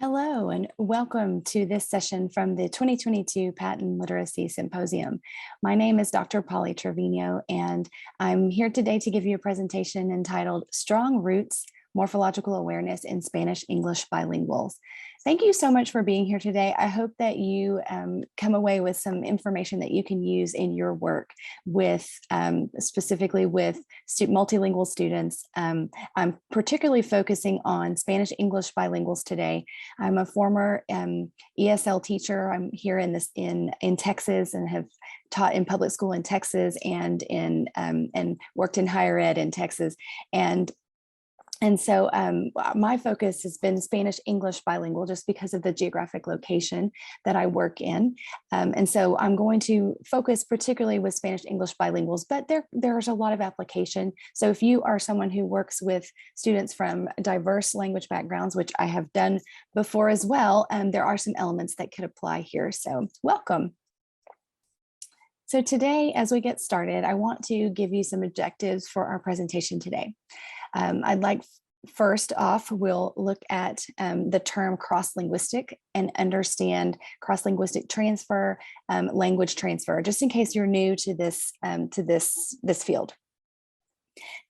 Hello, and welcome to this session from the 2022 Patent Literacy Symposium. My name is Dr. Polly Trevino, and I'm here today to give you a presentation entitled Strong Roots, Morphological Awareness in Spanish-English Bilinguals. Thank you so much for being here today. I hope that you come away with some information that you can use in your work with specifically with multilingual students. I'm particularly focusing on Spanish-English bilinguals today. I'm a former ESL teacher. I'm here in Texas and have taught in public school in Texas and worked in higher ed in Texas. And so my focus has been Spanish-English bilingual just because of the geographic location that I work in. And so I'm going to focus particularly with Spanish-English bilinguals, but there's a lot of application. So if you are someone who works with students from diverse language backgrounds, which I have done before as well, there are some elements that could apply here. So welcome. So today, as we get started, I want to give you some objectives for our presentation today. I'd like first off, we'll look at the term cross-linguistic and understand cross-linguistic transfer, language transfer, just in case you're new to this field.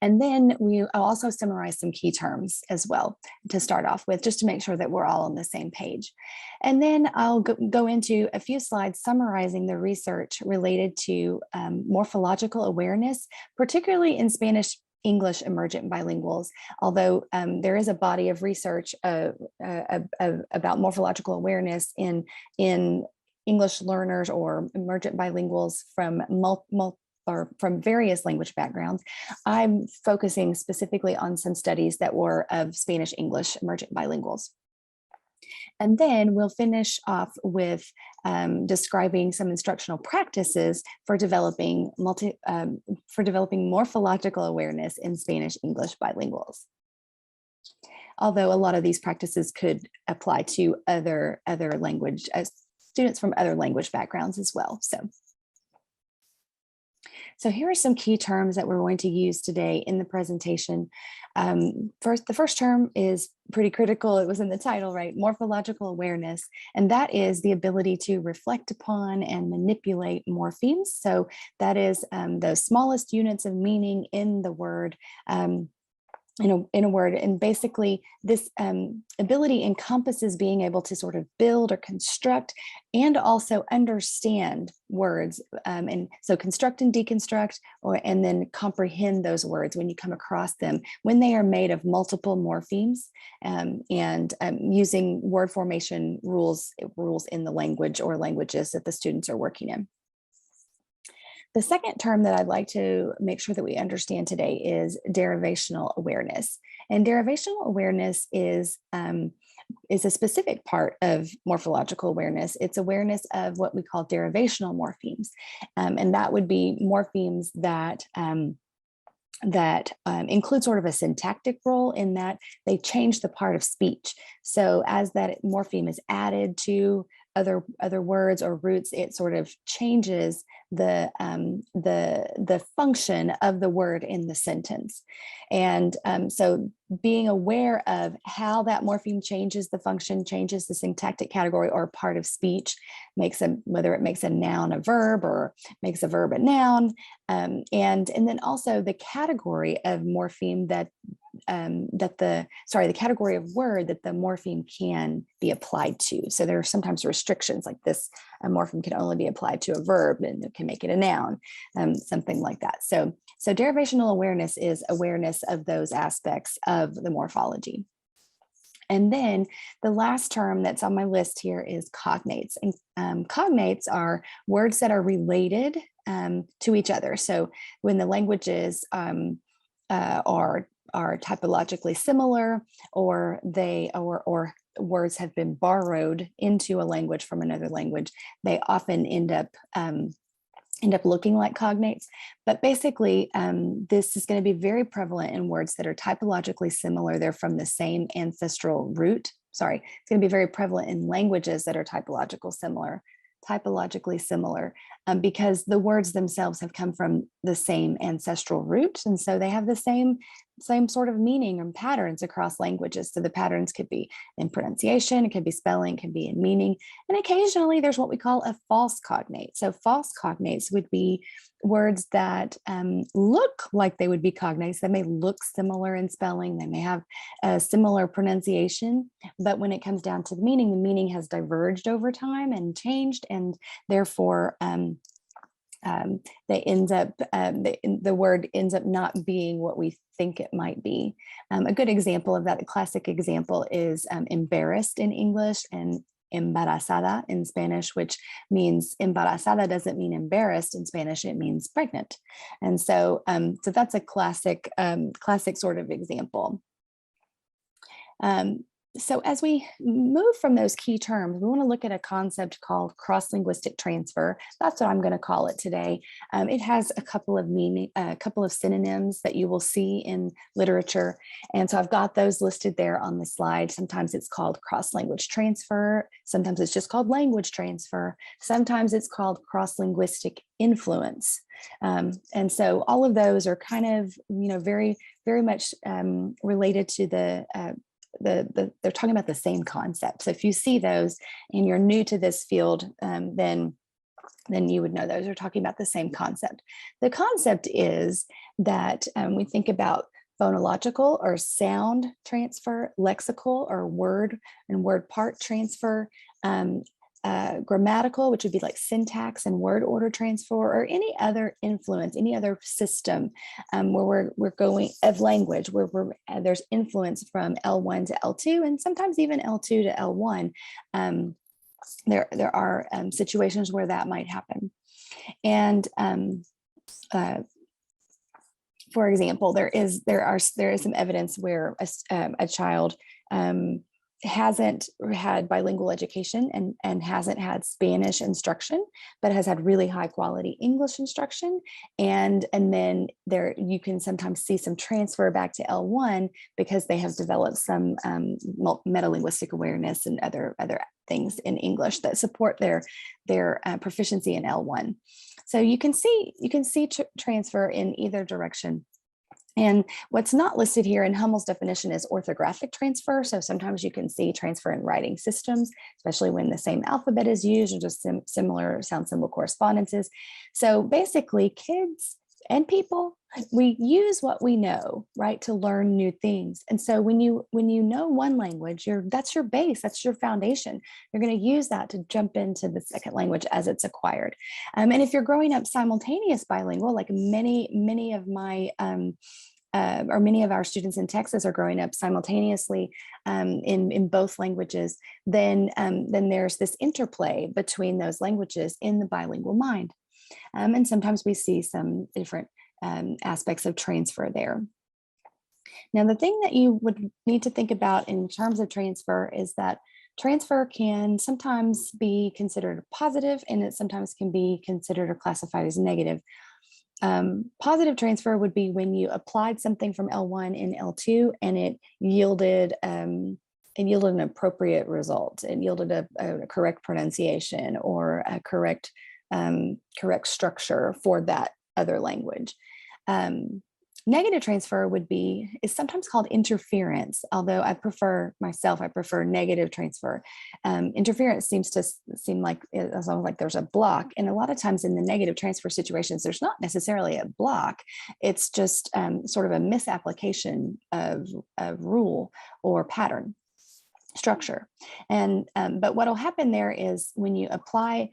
And then I'll also summarize some key terms as well to start off with, just to make sure that we're all on the same page. And then I'll go into a few slides summarizing the research related to morphological awareness, particularly in Spanish-English emergent bilinguals, although there is a body of research about morphological awareness in English learners or emergent bilinguals from various language backgrounds. I'm focusing specifically on some studies that were of Spanish-English emergent bilinguals. And then we'll finish off with describing some instructional practices for developing morphological awareness in Spanish-English bilinguals. Although a lot of these practices could apply to other language students from other language backgrounds as well. So here are some key terms that we're going to use today in the presentation. The first term is pretty critical. It was in the title, right? Morphological awareness. And that is the ability to reflect upon and manipulate morphemes. So that is the smallest units of meaning in the word. In a word, and basically this ability encompasses being able to sort of build or construct and also understand words, and so construct and deconstruct, and then comprehend those words when you come across them when they are made of multiple morphemes, and using word formation rules in the language or languages that the students are working in. The second term that I'd like to make sure that we understand today is derivational awareness. And derivational awareness is a specific part of morphological awareness. It's awareness of what we call derivational morphemes. And that would be morphemes that include sort of a syntactic role in that they change the part of speech. So as that morpheme is added to other words or roots, it sort of changes the function of the word in the sentence. And so being aware of how that morpheme changes the function, changes the syntactic category or part of speech, whether it makes a noun a verb or makes a verb a noun, and then also the category of morpheme the category of word that the morpheme can be applied to. So there are sometimes restrictions like this, a morpheme can only be applied to a verb and it can make it a noun, something like that. So derivational awareness is awareness of those aspects of the morphology. And then the last term that's on my list here is cognates. And cognates are words that are related to each other. So when the languages are typologically similar, or words have been borrowed into a language from another language, they often end up looking like cognates. But basically, this is going to be very prevalent in words that are typologically similar. They're from the same ancestral root. It's going to be very prevalent in languages that are typologically similar, because the words themselves have come from the same ancestral root. And so they have the same same sort of meaning and patterns across languages. So the patterns could be in pronunciation, it could be spelling, it could be in meaning. And occasionally there's what we call a false cognate. So false cognates would be words that look like they would be cognates. They may look similar in spelling, they may have a similar pronunciation, but when it comes down to the meaning has diverged over time and changed, and therefore the word ends up not being what we think it might be. A good example of that, a classic example, is embarrassed in English and embarazada in Spanish, which means embarazada doesn't mean embarrassed in Spanish, it means pregnant. And so, so that's a classic sort of example. So as we move from those key terms, we want to look at a concept called cross-linguistic transfer. That's what I'm going to call it today. It has a couple of synonyms that you will see in literature. And so I've got those listed there on the slide. Sometimes it's called cross-language transfer. Sometimes it's just called language transfer. Sometimes it's called cross-linguistic influence. And so all of those are kind of, very, very much related to they're talking about the same concept. So if you see those and you're new to this field, then you would know those are talking about the same concept. The concept is that we think about phonological or sound transfer, lexical or word and word part transfer, grammatical, which would be like syntax and word order transfer, or any other influence, any other system where we're going of language, where there's influence from L1 to L2, and sometimes even L2 to L1. There are situations where that might happen. And for example, there is some evidence where a child hasn't had bilingual education and hasn't had Spanish instruction, but has had really high quality English instruction. And then you can sometimes see some transfer back to L1 because they have developed some metalinguistic awareness and other things in English that support their proficiency in L1. So you can see transfer in either direction. And what's not listed here in Hummel's definition is orthographic transfer. So sometimes you can see transfer in writing systems, especially when the same alphabet is used or just similar sound symbol correspondences. So basically, kids and people, we use what we know, right, to learn new things. And so when you know one language, that's your base, that's your foundation. You're going to use that to jump into the second language as it's acquired. And if you're growing up simultaneous bilingual, like many of my or many of our students in Texas are growing up simultaneously in both languages, then there's this interplay between those languages in the bilingual mind. And sometimes we see some different aspects of transfer there. Now, the thing that you would need to think about in terms of transfer is that transfer can sometimes be considered positive, and it sometimes can be considered or classified as negative. Positive transfer would be when you applied something from L1 in L2 and it yielded an appropriate result. It yielded a correct pronunciation or a correct structure for that other language. Negative transfer is sometimes called interference, although I prefer negative transfer. Interference seem like it's almost like there's a block, and a lot of times in the negative transfer situations, there's not necessarily a block. It's just sort of a misapplication of rule or pattern structure. And but what will happen there is when you apply,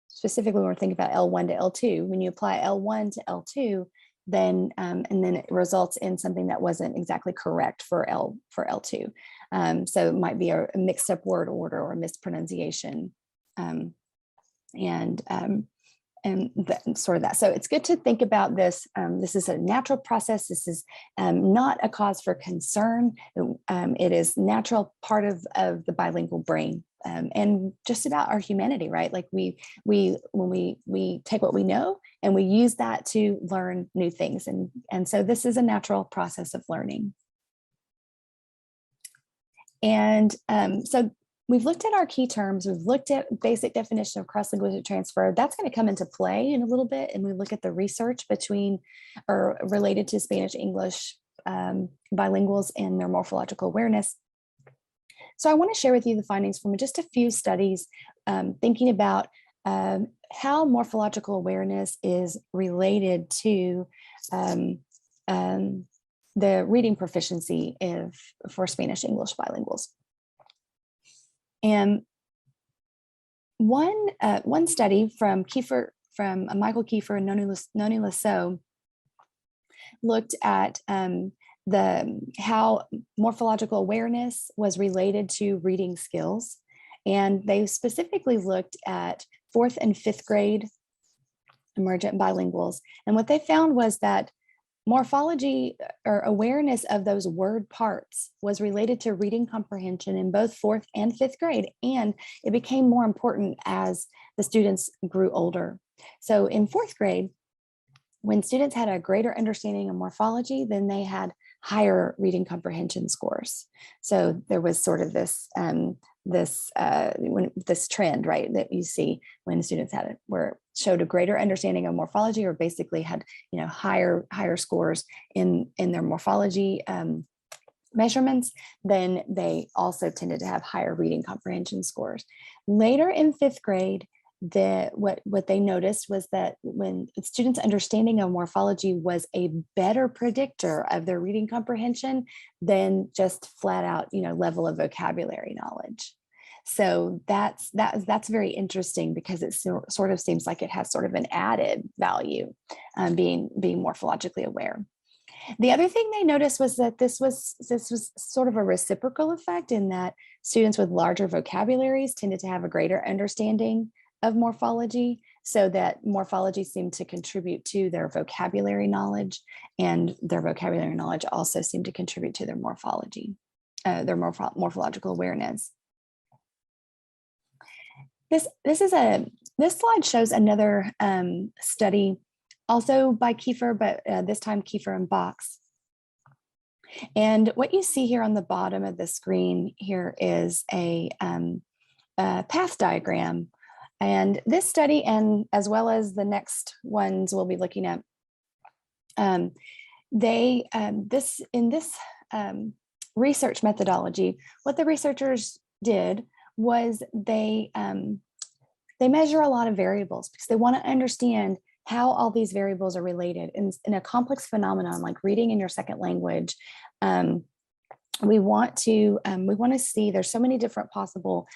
specifically when we're thinking about L1 to L2, when you apply L1 to L2, then and then it results in something that wasn't exactly correct for L2. So it might be a mixed up word order or a mispronunciation, and sort of that. So it's good to think about this. This is a natural process. This is not a cause for concern. It is natural part of the bilingual brain. And just about our humanity, right? Like when we take what we know and we use that to learn new things. And so this is a natural process of learning. And so we've looked at our key terms. We've looked at basic definition of cross-linguistic transfer. That's going to come into play in a little bit. And we look at the research between or related to Spanish, English, bilinguals in their morphological awareness. So I want to share with you the findings from just a few studies thinking about how morphological awareness is related to the reading proficiency for Spanish-English bilinguals. And one study from Michael Kiefer and Noni Lasso looked at how morphological awareness was related to reading skills. And they specifically looked at 4th and 5th grade emergent bilinguals. And what they found was that morphology or awareness of those word parts was related to reading comprehension in both 4th and 5th grade. And it became more important as the students grew older. So in 4th grade, when students had a greater understanding of morphology, then they had higher reading comprehension scores. So there was sort of this trend, right, that you see when students showed a greater understanding of morphology, or basically had higher scores in their morphology measurements, then they also tended to have higher reading comprehension scores. Later in 5th grade, what they noticed was that when students' understanding of morphology was a better predictor of their reading comprehension than just flat out, level of vocabulary knowledge. So that's very interesting, because it sort of seems like it has sort of an added value, being morphologically aware. The other thing they noticed was that this was sort of a reciprocal effect, in that students with larger vocabularies tended to have a greater understanding of morphology, so that morphology seemed to contribute to their vocabulary knowledge, and their vocabulary knowledge also seemed to contribute to their morphology, their morphological awareness. This slide shows another study, also by Kiefer, but this time Kiefer and Box. And what you see here on the bottom of the screen here is a path diagram. And this study, and as well as the next ones we'll be looking at, in this research methodology, what the researchers did was they measure a lot of variables, because they want to understand how all these variables are related in a complex phenomenon like reading in your second language. We want to see, there's so many different possible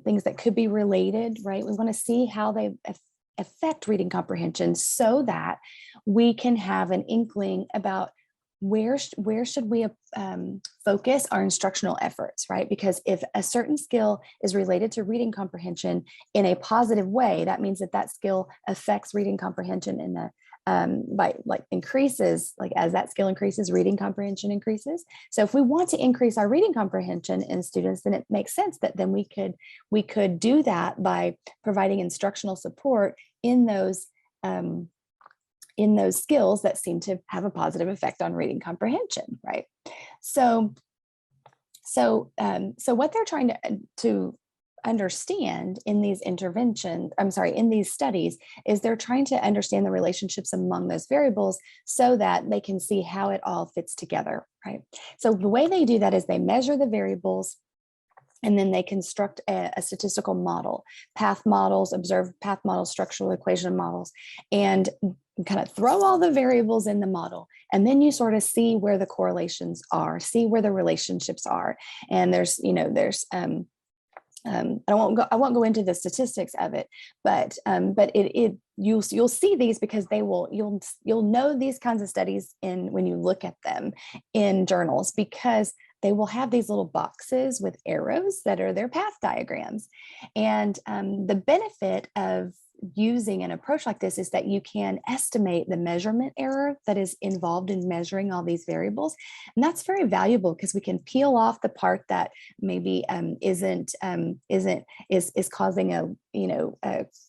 things that could be related, right? We want to see how they affect reading comprehension, so that we can have an inkling about where should we focus our instructional efforts, right? Because if a certain skill is related to reading comprehension in a positive way, that means that skill affects reading comprehension in a increases, as that skill increases, reading comprehension increases. So if we want to increase our reading comprehension in students, then it makes sense that then we could do that by providing instructional support in those skills that seem to have a positive effect on reading comprehension, right? So what they're trying to understand in these in these studies, is they're trying to understand the relationships among those variables, so that they can see how it all fits together, right? So the way they do that is they measure the variables, and then they construct a statistical model, path models, observed path models, structural equation models, and kind of throw all the variables in the model. And then you sort of see where the correlations are, see where the relationships are. And I won't go into the statistics of it, but you'll see these, because you'll know these kinds of studies when you look at them in journals, because they will have these little boxes with arrows that are their path diagrams. And the benefit of using an approach like this is that you can estimate the measurement error that is involved in measuring all these variables. And that's very valuable, because we can peel off the part that maybe is causing a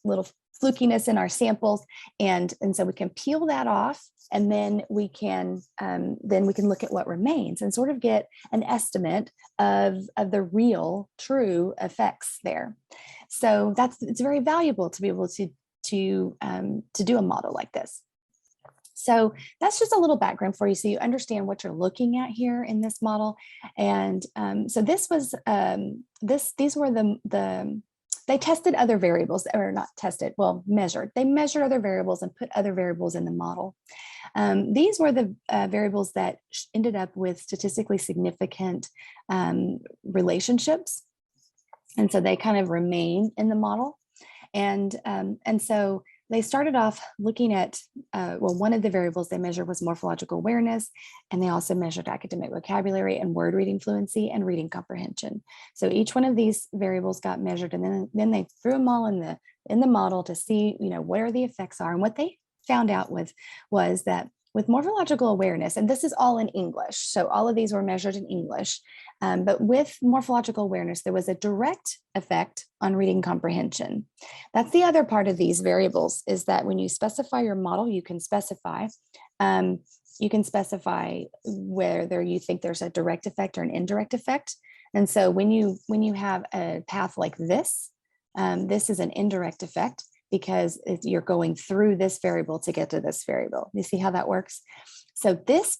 little flukiness in our samples. And so we can peel that off, and then we can look at what remains and sort of get an estimate of the real true effects there. So it's very valuable to be able to do a model like this. So that's just a little background for you, so you understand what you're looking at here in this model. And so this was these were they tested other variables, or not tested, well, measured. They measured other variables and put other variables in the model. These were the variables that ended up with statistically significant relationships, and so they kind of remain in the model. And so they started off looking at, well, one of the variables they measured was morphological awareness, and they also measured academic vocabulary and word reading fluency and reading comprehension. So each one of these variables got measured, and then they threw them all in the model to see, where the effects are. And what they found out was that with morphological awareness, and this is all in English, so all of these were measured in English, but with morphological awareness, there was a direct effect on reading comprehension. That's the other part of these variables, is that when you specify your model, you can specify whether you think there's a direct effect or an indirect effect. And so when you have a path like this, this is an indirect effect, because you're going through this variable to get to this variable. You see how that works? So this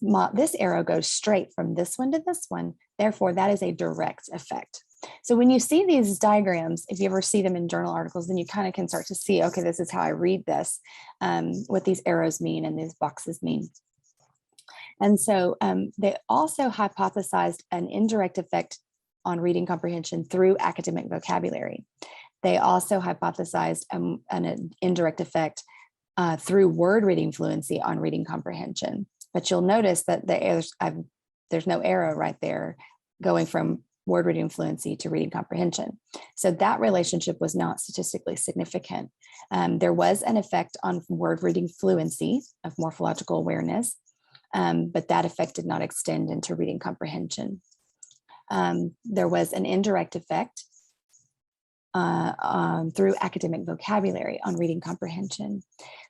arrow goes straight from this one to this one. Therefore, that is a direct effect. So when you see these diagrams, if you ever see them in journal articles, then you kind of can start to see, okay, this is how I read this, what these arrows mean and these boxes mean. And so they also hypothesized an indirect effect on reading comprehension through academic vocabulary. They also hypothesized an indirect effect through word reading fluency on reading comprehension. But you'll notice that there's no arrow right there going from word reading fluency to reading comprehension. So that relationship was not statistically significant. There was an effect on word reading fluency of morphological awareness, but that effect did not extend into reading comprehension. There was an indirect effect through academic vocabulary on reading comprehension.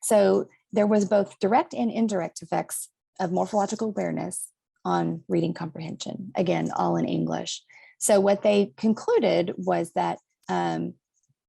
So there was both direct and indirect effects of morphological awareness on reading comprehension, again, all in English. So what they concluded was that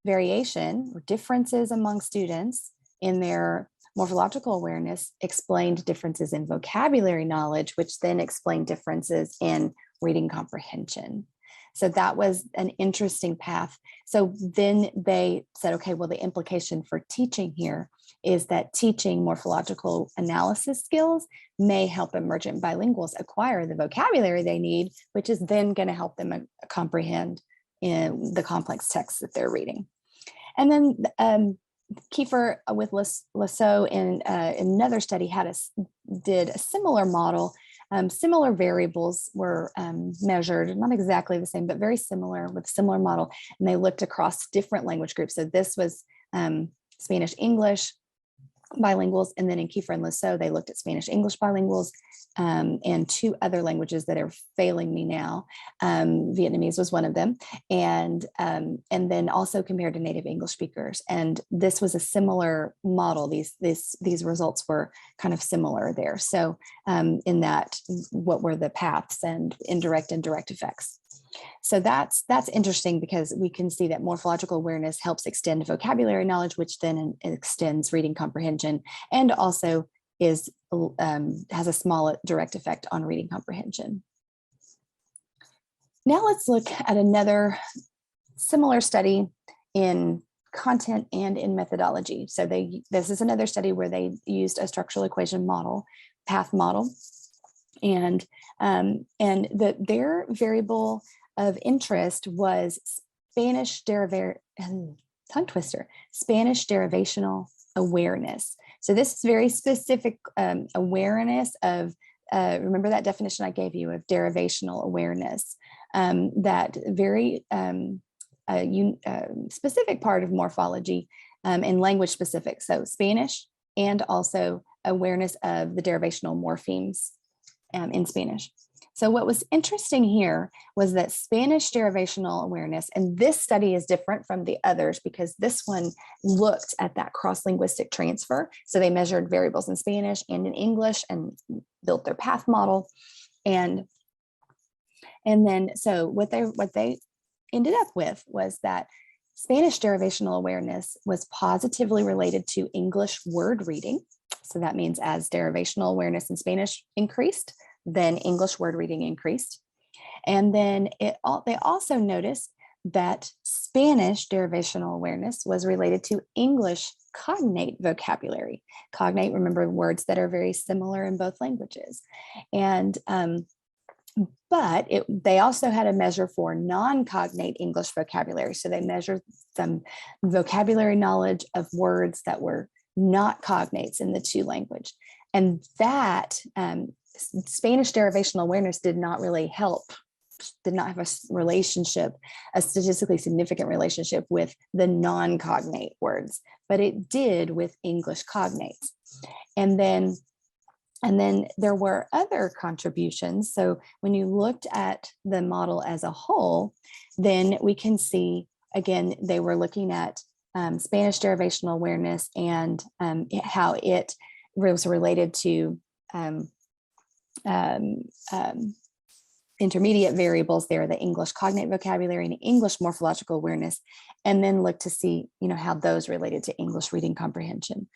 variation or differences among students in their morphological awareness explained differences in vocabulary knowledge, which then explained differences in reading comprehension. So that was an interesting path. So then they said, okay, well, the implication for teaching here is that teaching morphological analysis skills may help emergent bilinguals acquire the vocabulary they need, which is then going to help them comprehend in the complex texts that they're reading. And then Kiefer with Lasso in another study did a similar model. Similar variables were measured, not exactly the same, but very similar, with a similar model. And they looked across different language groups. So this was Spanish English bilinguals. And then in Kiefer and Lasso, they looked at Spanish English bilinguals and two other languages that are failing me now. Vietnamese was one of them. And then also compared to native English speakers. And this was a similar model. These results were kind of similar there. So in that, what were the paths and indirect and direct effects? So that's interesting, because we can see that morphological awareness helps extend vocabulary knowledge, which then extends reading comprehension, and also has a small direct effect on reading comprehension. Now let's look at another similar study in content and in methodology. So this is another study where they used a structural equation model, path model, and their variable of interest was Spanish derivational awareness. So this is very specific awareness of, remember that definition I gave you of derivational awareness, that very specific part of morphology and language specific. So Spanish, and also awareness of the derivational morphemes in Spanish. So what was interesting here was that Spanish derivational awareness, and this study is different from the others because this one looked at that cross-linguistic transfer. So they measured variables in Spanish and in English and built their path model. And then so what they ended up with was that Spanish derivational awareness was positively related to English word reading. So that means as derivational awareness in Spanish increased, then English word reading increased. And then they also noticed that Spanish derivational awareness was related to English cognate vocabulary. Cognate, remember, words that are very similar in both languages. And but they also had a measure for non-cognate English vocabulary. So they measured some vocabulary knowledge of words that were not cognates in the two language. And that Spanish derivational awareness did not really help, did not have a relationship, a statistically significant relationship with the non-cognate words, but it did with English cognates. And then there were other contributions. So when you looked at the model as a whole, then we can see, again, they were looking at Spanish derivational awareness and how it was related to intermediate variables there, the English cognate vocabulary and English morphological awareness, and then look to see, how those related to English reading comprehension.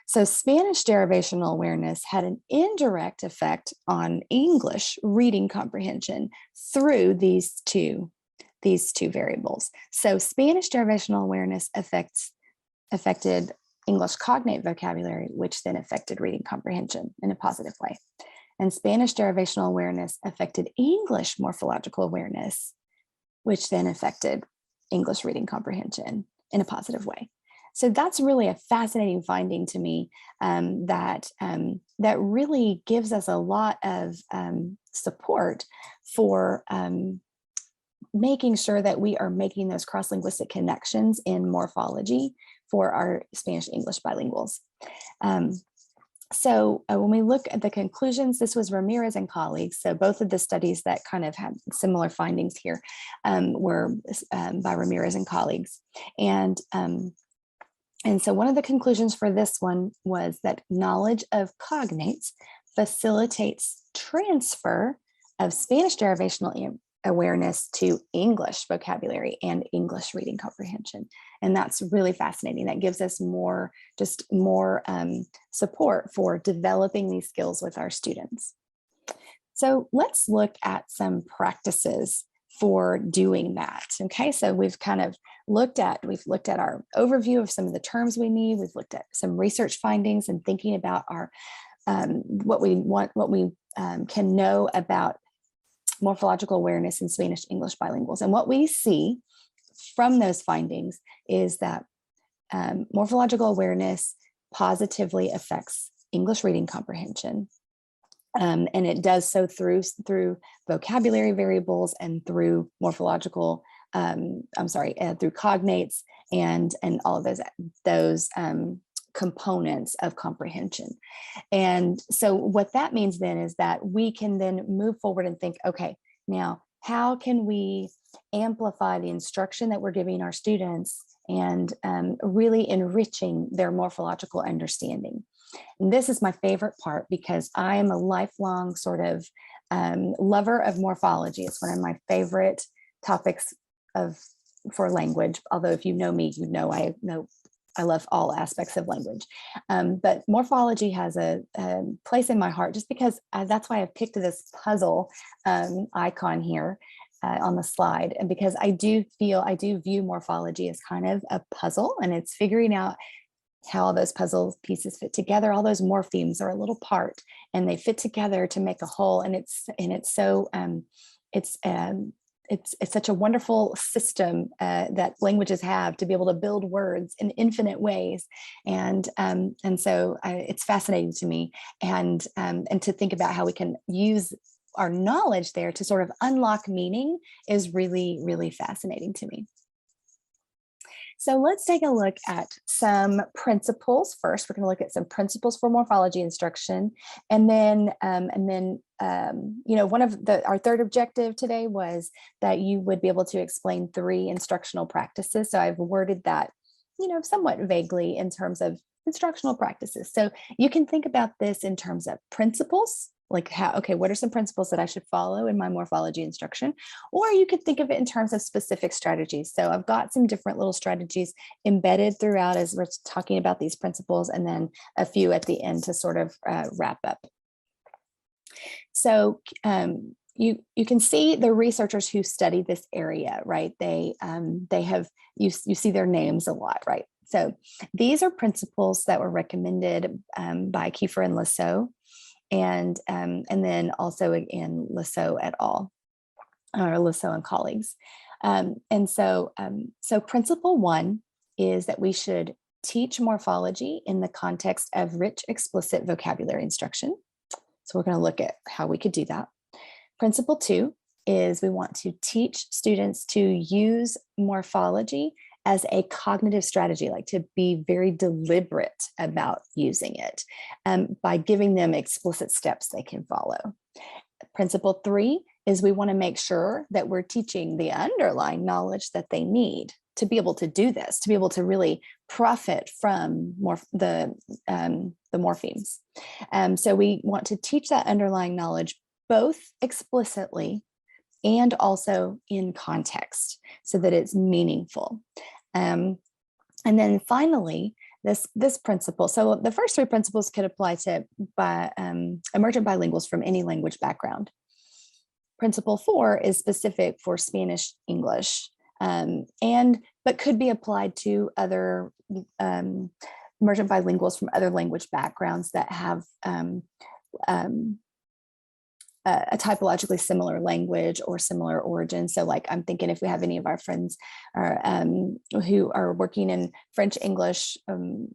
So Spanish derivational awareness had an indirect effect on English reading comprehension through these two variables. So Spanish derivational awareness affected English cognate vocabulary, which then affected reading comprehension in a positive way. And Spanish derivational awareness affected English morphological awareness, which then affected English reading comprehension in a positive way. So that's really a fascinating finding to me, that really gives us a lot of support for making sure that we are making those cross-linguistic connections in morphology for our Spanish-English bilinguals. So when we look at the conclusions, this was Ramirez and colleagues. So both of the studies that kind of had similar findings here were by Ramirez and colleagues. And so one of the conclusions for this one was that knowledge of cognates facilitates transfer of Spanish derivational awareness to English vocabulary and English reading comprehension. And that's really fascinating. That gives us more support for developing these skills with our students. So let's look at some practices for doing that. Okay, so we've looked at our overview of some of the terms we need. We've looked at some research findings and thinking about our what we can know about morphological awareness in Spanish-English bilinguals. And what we see from those findings is that morphological awareness positively affects English reading comprehension. And it does so through vocabulary variables and through morphological, through cognates and all of those components of comprehension. And so what that means then is that we can then move forward and think, okay, now how can we amplify the instruction that we're giving our students and really enriching their morphological understanding? And this is my favorite part because I am a lifelong sort of lover of morphology. It's one of my favorite topics for language. Although if you know me, you know I love all aspects of language. But morphology has a place in my heart just because that's why I've picked this puzzle icon here on the slide. And because I do view morphology as kind of a puzzle, and it's figuring out how all those puzzle pieces fit together. All those morphemes are a little part and they fit together to make a whole. And it's such a wonderful system that languages have to be able to build words in infinite ways. And so it's fascinating to me, and to think about how we can use our knowledge there to sort of unlock meaning is really, really fascinating to me. So let's take a look at some principles first. We're going to look at some principles for morphology instruction, and then one of our third objective today was that you would be able to explain 3 instructional practices. So I've worded that, somewhat vaguely in terms of instructional practices. So you can think about this in terms of principles, like how, okay, what are some principles that I should follow in my morphology instruction? Or you could think of it in terms of specific strategies. So I've got some different little strategies embedded throughout as we're talking about these principles, and then a few at the end to sort of wrap up. So you can see the researchers who study this area, right? They have, you see their names a lot, right? So these are principles that were recommended by Kiefer and Lasso, and then also in Lasso et al., or Lasso and colleagues. So principle one is that we should teach morphology in the context of rich, explicit vocabulary instruction. So we're going to look at how we could do that. Principle two is we want to teach students to use morphology as a cognitive strategy, like to be very deliberate about using it by giving them explicit steps they can follow. Principle three is we want to make sure that we're teaching the underlying knowledge that they need to be able to do this, to be able to really profit from the morphemes. So we want to teach that underlying knowledge both explicitly and also in context so that it's meaningful. And then finally, this principle. So the first three principles could apply to emergent bilinguals from any language background. Principle four is specific for Spanish English, but could be applied to other emergent bilinguals from other language backgrounds that have a typologically similar language or similar origin. So like I'm thinking if we have any of our friends who are working in French English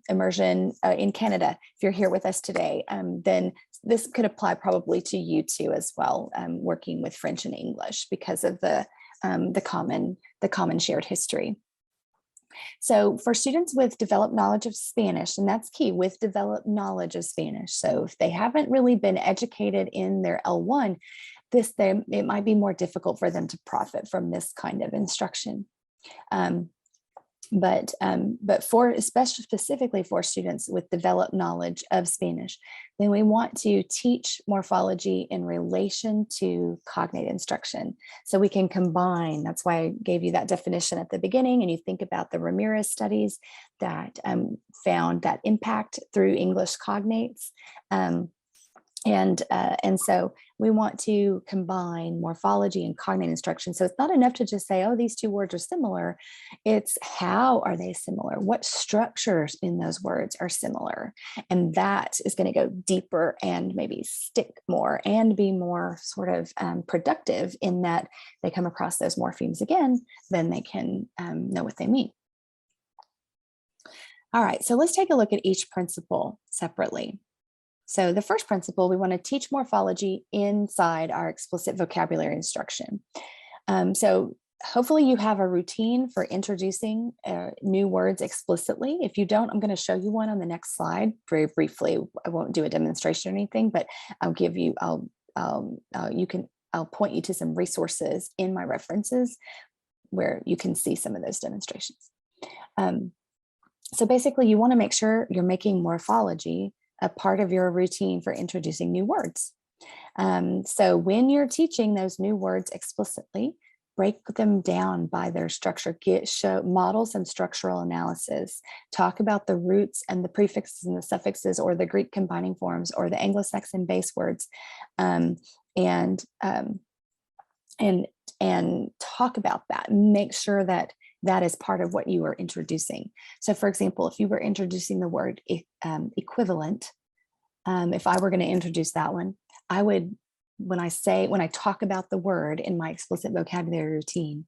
immersion in Canada, if you're here with us today, then this could apply probably to you too as well, working with French and English because of the common shared history. So for students with developed knowledge of Spanish, and that's key, with developed knowledge of Spanish. So if they haven't really been educated in their L1, it might be more difficult for them to profit from this kind of instruction. But for especially specifically for students with developed knowledge of Spanish, then we want to teach morphology in relation to cognate instruction. So we can combine, that's why I gave you that definition at the beginning, and you think about the Ramirez studies that found that impact through English cognates. And so we want to combine morphology and cognate instruction. So it's not enough to just say, oh, these two words are similar. It's how are they similar? What structures in those words are similar? And that is going to go deeper and maybe stick more and be more sort of productive in that they come across those morphemes again, then they can know what they mean. All right, so let's take a look at each principle separately. So the first principle, we want to teach morphology inside our explicit vocabulary instruction. So hopefully you have a routine for introducing new words explicitly. If you don't, I'm going to show you one on the next slide very briefly. I won't do a demonstration or anything, but I'll give you, I'll point you to some resources in my references where you can see some of those demonstrations. So basically you want to make sure you're making morphology a part of your routine for introducing new words. So when you're teaching those new words explicitly, break them down by their structure, model some structural analysis, talk about the roots and the prefixes and the suffixes or the Greek combining forms or the Anglo-Saxon base words, and talk about that. Make sure that that is part of what you are introducing. So for example, if you were introducing the word equivalent, if I were going to introduce that one, I would, when I talk about the word in my explicit vocabulary routine,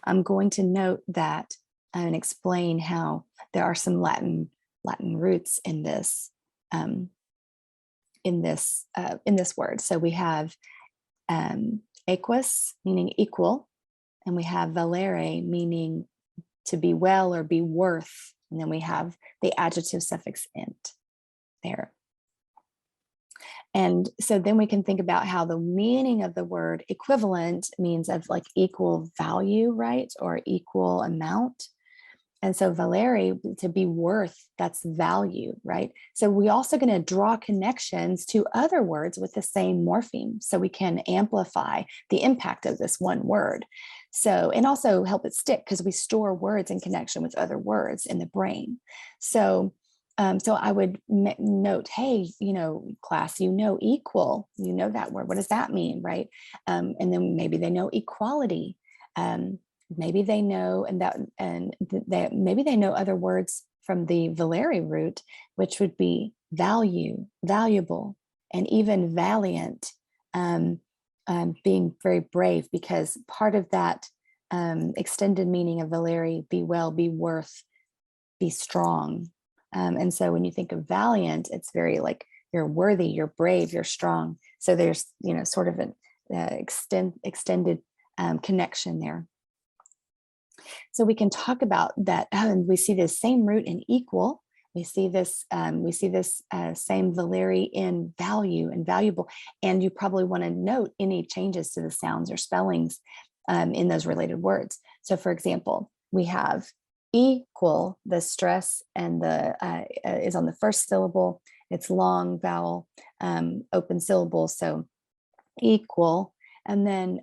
I'm going to note that and explain how there are some Latin roots in this word. So we have equus, meaning equal, and we have valere, meaning to be well or be worth. And then we have the adjective suffix ent there. And so then we can think about how the meaning of the word equivalent means of like equal value, right? Or equal amount. And so Valeri, to be worth, that's value, right? So we're also going to draw connections to other words with the same morpheme so we can amplify the impact of this one word. So, and also help it stick because we store words in connection with other words in the brain. So, so I would note, hey, class, equal, that word. What does that mean, right? And then maybe they know equality. Maybe they know, maybe they know other words from the Valeri root, which would be value, valuable, and even valiant, being very brave, because part of that extended meaning of Valeri, be well, be worth, be strong. And so when you think of valiant, it's very like you're worthy, you're brave, you're strong. So there's, sort of an extended connection there. So we can talk about that. And we see this same root in equal. We see this same Valeri in value and valuable. And you probably want to note any changes to the sounds or spellings in those related words. So for example, we have equal, the stress and the is on the first syllable. It's long vowel, open syllable. So equal. And then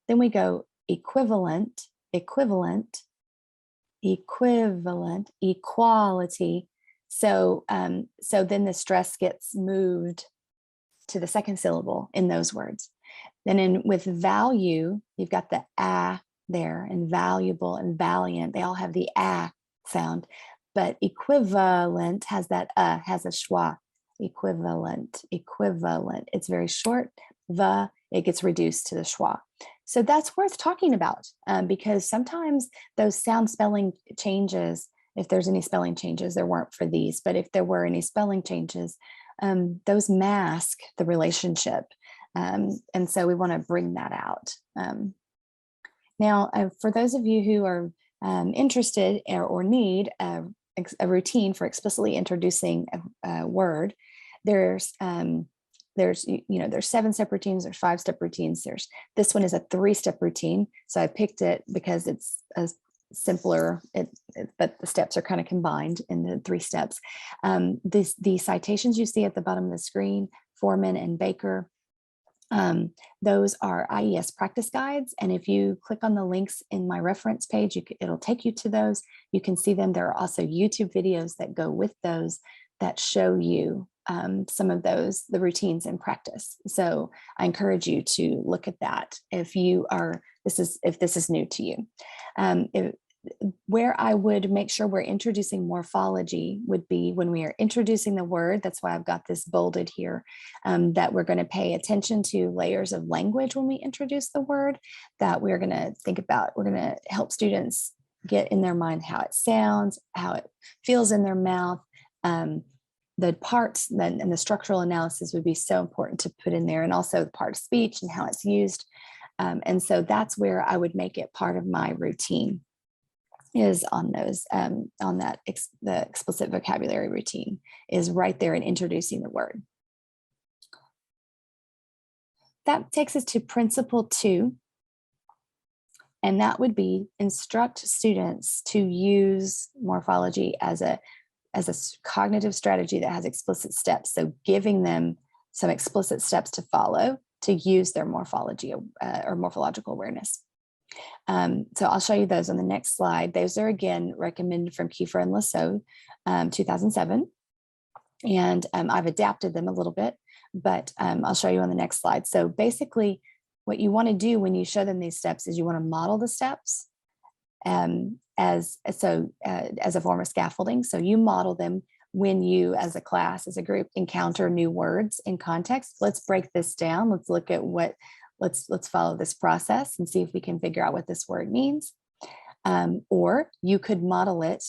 we go equivalent, equality. So then the stress gets moved to the second syllable in those words. Then with value, you've got the a there, and valuable and valiant, they all have the a sound, but equivalent has that has a schwa. Equivalent. It's very short. It gets reduced to the schwa. So that's worth talking about because sometimes those sound spelling changes, if there's any spelling changes, there weren't for these, but if there were any spelling changes, those mask the relationship. And so we want to bring that out. Now, for those of you who are interested or need a routine for explicitly introducing a word, there's 7 step routines, there's 5-step routines. This one is a 3-step routine. So I picked it because it's a simpler, but the steps are kind of combined in the 3 steps. The citations you see at the bottom of the screen, Foreman and Baker, those are IES practice guides. And if you click on the links in my reference page, it'll take you to those. You can see them. There are also YouTube videos that go with those that show you some of the routines in practice. So I encourage you to look at that if this is new to you. Where I would make sure we're introducing morphology would be when we are introducing the word. That's why I've got this bolded here, that we're going to pay attention to layers of language when we introduce the word, that we're going to think about, we're going to help students get in their mind how it sounds, how it feels in their mouth. The parts and the structural analysis would be so important to put in there, and also the part of speech and how it's used. And so that's where I would make it part of my routine, is on those, the explicit vocabulary routine is right there in introducing the word. That takes us to principle 2. And that would be instruct students to use morphology as a cognitive strategy that has explicit steps. So giving them some explicit steps to follow to use their morphology or morphological awareness. So I'll show you those on the next slide. Those are again recommended from Kiefer and Lasso, 2007. And I've adapted them a little bit, but I'll show you on the next slide. So basically what you want to do when you show them these steps is you want to model the steps as a form of scaffolding. So you model them when you, as a class, as a group, encounter new words in context. Let's break this down. Let's look at let's follow this process and see if we can figure out what this word means. Or you could model it,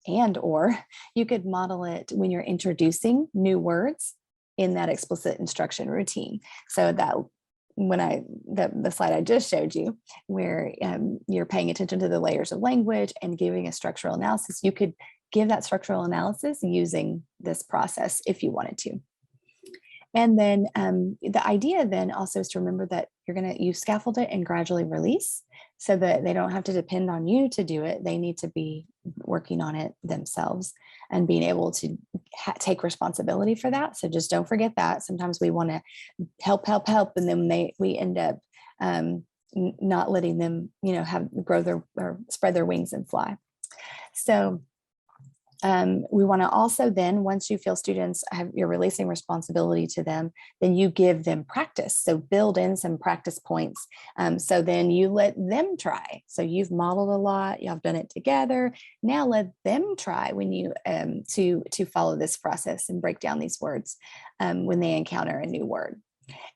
or you could model it when you're introducing new words in that explicit instruction routine. So that the slide I just showed you, where you're paying attention to the layers of language and giving a structural analysis, you could give that structural analysis using this process if you wanted to. And then the idea then also is to remember that you scaffold it and gradually release. so that they don't have to depend on you to do it. They need to be working on it themselves and being able to take responsibility for that. So just don't forget that. Sometimes we want to help, and then we end up not letting them, grow their or spread their wings and fly. So we want to also then, once you feel students you're releasing responsibility to them, then you give them practice. So build in some practice points. So then you let them try. So you've modeled a lot, y'all have done it together. Now let them try when you to follow this process and break down these words when they encounter a new word.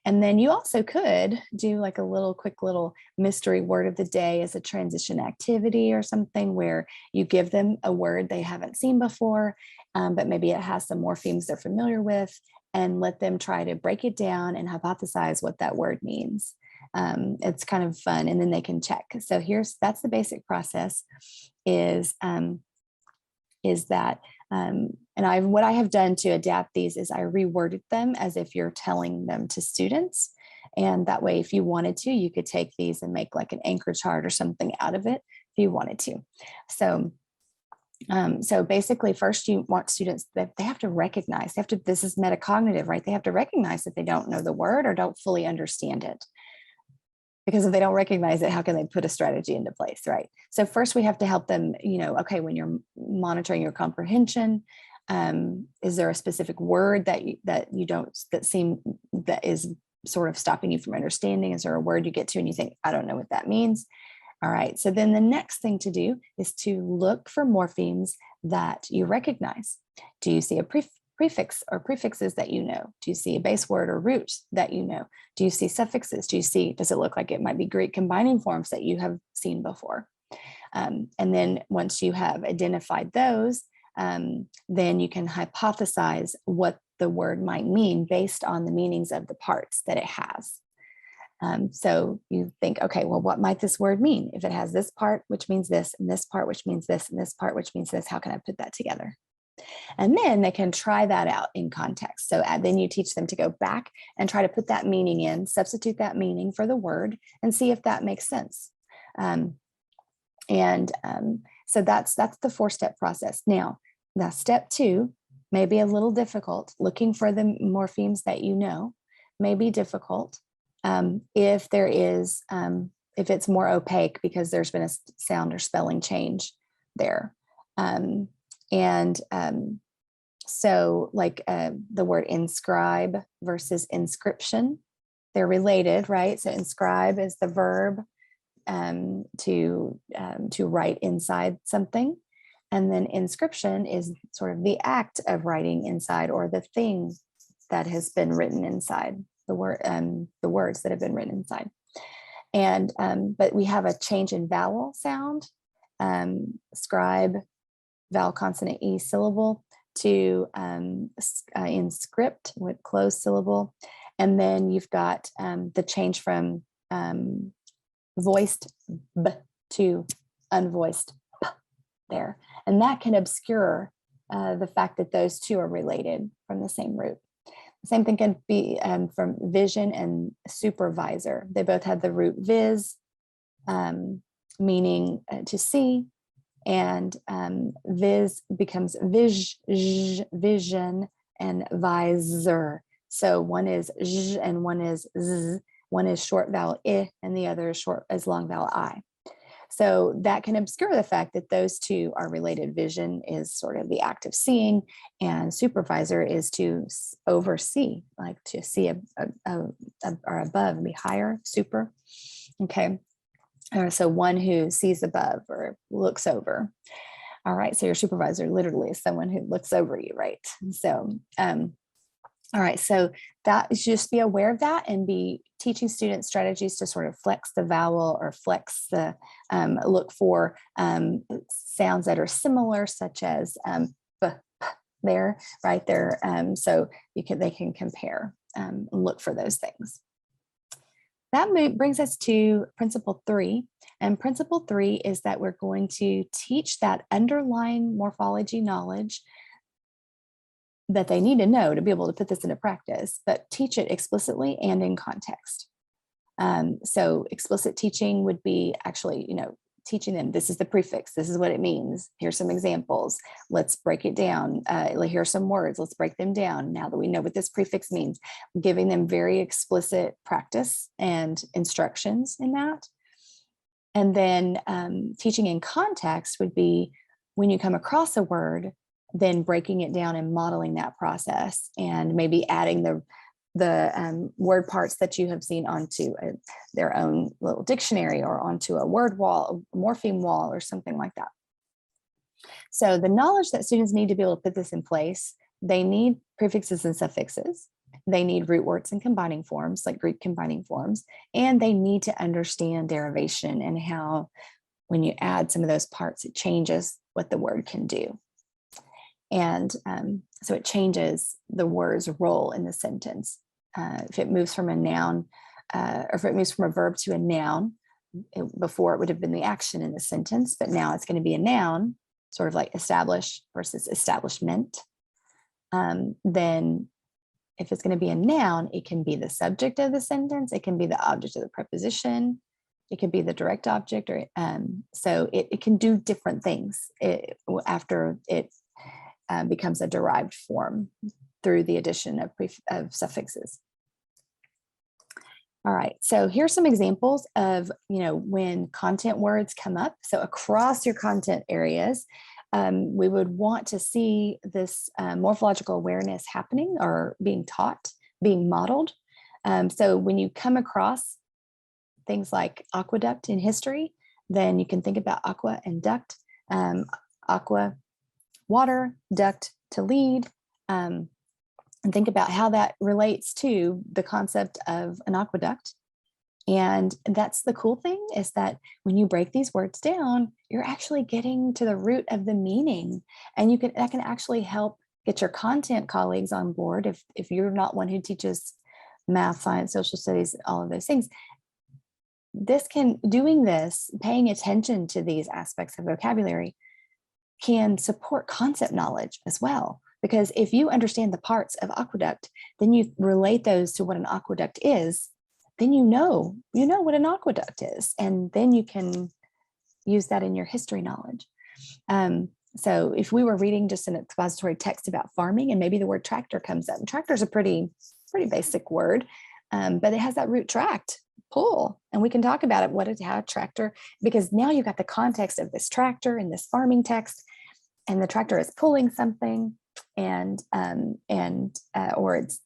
And then you also could do like a quick little mystery word of the day as a transition activity or something, where you give them a word they haven't seen before, but maybe it has some morphemes they're familiar with, and let them try to break it down and hypothesize what that word means. It's kind of fun, and then they can check. So that's the basic process is that and what I have done to adapt these is I reworded them as if you're telling them to students. And that way, if you wanted to, you could take these and make like an anchor chart or something out of it if you wanted to. So basically, first you want students that they have to recognize, this is metacognitive, right? They have to recognize that they don't know the word or don't fully understand it. Because if they don't recognize it, how can they put a strategy into place, right? So first we have to help them, okay, when you're monitoring your comprehension, is there a specific word that is sort of stopping you from understanding? Is there a word you get to and you think, I don't know what that means? All right, so then the next thing to do is to look for morphemes that you recognize. Do you see a prefix or prefixes that you know? Do you see a base word or root that you know? Do you see suffixes? Does it look like it might be Greek combining forms that you have seen before? And then once you have identified those, then you can hypothesize what the word might mean based on the meanings of the parts that it has. So you think, okay, well, what might this word mean? If it has this part, which means this, and this part, which means this, and this part, which means this, how can I put that together? And then they can try that out in context. So then you teach them to go back and try to put that meaning in, substitute that meaning for the word, and see if that makes sense. So that's the 4-step process. Now step 2 may be a little difficult. Looking for the morphemes that you know may be difficult if it's more opaque because there's been a sound or spelling change there. So like the word inscribe versus inscription, they're related, right? So inscribe is the verb to write inside something. And then inscription is sort of the act of writing inside, or the thing that has been written inside, the words that have been written inside. And but we have a change in vowel sound, scribe, vowel consonant E syllable, to inscript with closed syllable. And then you've got the change from voiced B to unvoiced P there. And that can obscure the fact that those two are related from the same root. The same thing can be from vision and supervisor. They both have the root vis, meaning to see, and vis becomes vision, and visor. So one is j and one is z. One is short vowel I and the other is long vowel I. So that can obscure the fact that those two are related. Vision is sort of the act of seeing, and supervisor is to oversee, like to see or above, be higher, super. Okay. So one who sees above or looks over. All right. So your supervisor literally is someone who looks over you, right? So, all right. So that is, just be aware of that and be teaching students strategies to sort of flex the vowel or flex the, look for sounds that are similar, such as b, p there, right there. So they can compare and look for those things. That brings us to principle 3. And principle 3 is that we're going to teach that underlying morphology knowledge that they need to know to be able to put this into practice, but teach it explicitly and in context. So explicit teaching would be actually, teaching them, this is the prefix, this is what it means. Here's some examples. Let's break it down. Here's some words. Let's break them down. Now that we know what this prefix means, giving them very explicit practice and instructions in that. And then teaching in context would be when you come across a word, then breaking it down and modeling that process, and maybe adding the word parts that you have seen onto their own little dictionary, or onto a word wall, a morpheme wall, or something like that. So the knowledge that students need to be able to put this in place, they need prefixes and suffixes. They need root words and combining forms, like Greek combining forms, and they need to understand derivation and how, when you add some of those parts, it changes what the word can do. And so it changes the word's role in the sentence. If it moves from a noun, or if it moves from a verb to a noun, before it would have been the action in the sentence, but now it's going to be a noun, sort of like establish versus establishment. Then if it's going to be a noun, it can be the subject of the sentence, it can be the object of the preposition, it can be the direct object, or so it can do different things after it becomes a derived form through the addition of suffixes. All right, so here's some examples of, when content words come up. So across your content areas, we would want to see this morphological awareness happening, or being taught, being modeled. So when you come across things like aqueduct in history, then you can think about aqua and duct. Aqua, water, duct, to lead, and think about how that relates to the concept of an aqueduct. And that's the cool thing, is that when you break these words down, you're actually getting to the root of the meaning, and that can actually help get your content colleagues on board. If you're not one who teaches math, science, social studies, all of those things, doing this, paying attention to these aspects of vocabulary, can support concept knowledge as well. Because if you understand the parts of aqueduct, then you relate those to what an aqueduct is, then you know what an aqueduct is, and then you can use that in your history knowledge. So if we were reading just an expository text about farming, and maybe the word tractor comes up, and tractor is a pretty basic word, but it has that root tract, pull, and we can talk about it, how a tractor, because now you've got the context of this tractor in this farming text, and the tractor is pulling something, and or it's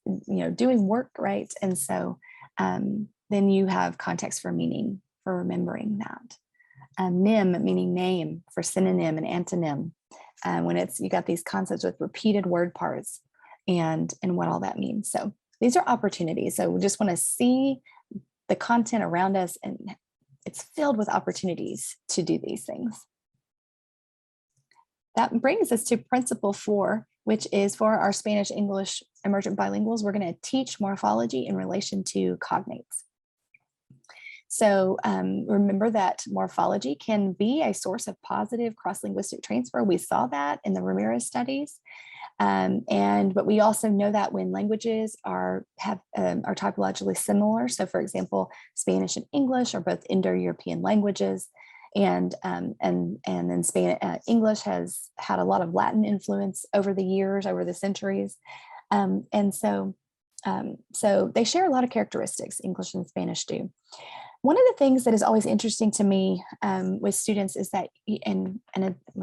doing work, right? And so then you have context for meaning, for remembering that. Nym meaning name, for synonym and antonym, when you got these concepts with repeated word parts, and what all that means. So these are opportunities. So we just want to see the content around us, and it's filled with opportunities to do these things. That brings us to principle 4, which is for our Spanish English emergent bilinguals. We're going to teach morphology in relation to cognates. So remember that morphology can be a source of positive cross-linguistic transfer. We saw that in the Ramirez studies. But we also know that when languages are typologically similar, so for example, Spanish and English are both Indo-European languages, and then English has had a lot of Latin influence over the years, over the centuries, so they share a lot of characteristics. English and Spanish do. One of the things that is always interesting to me with students is that, and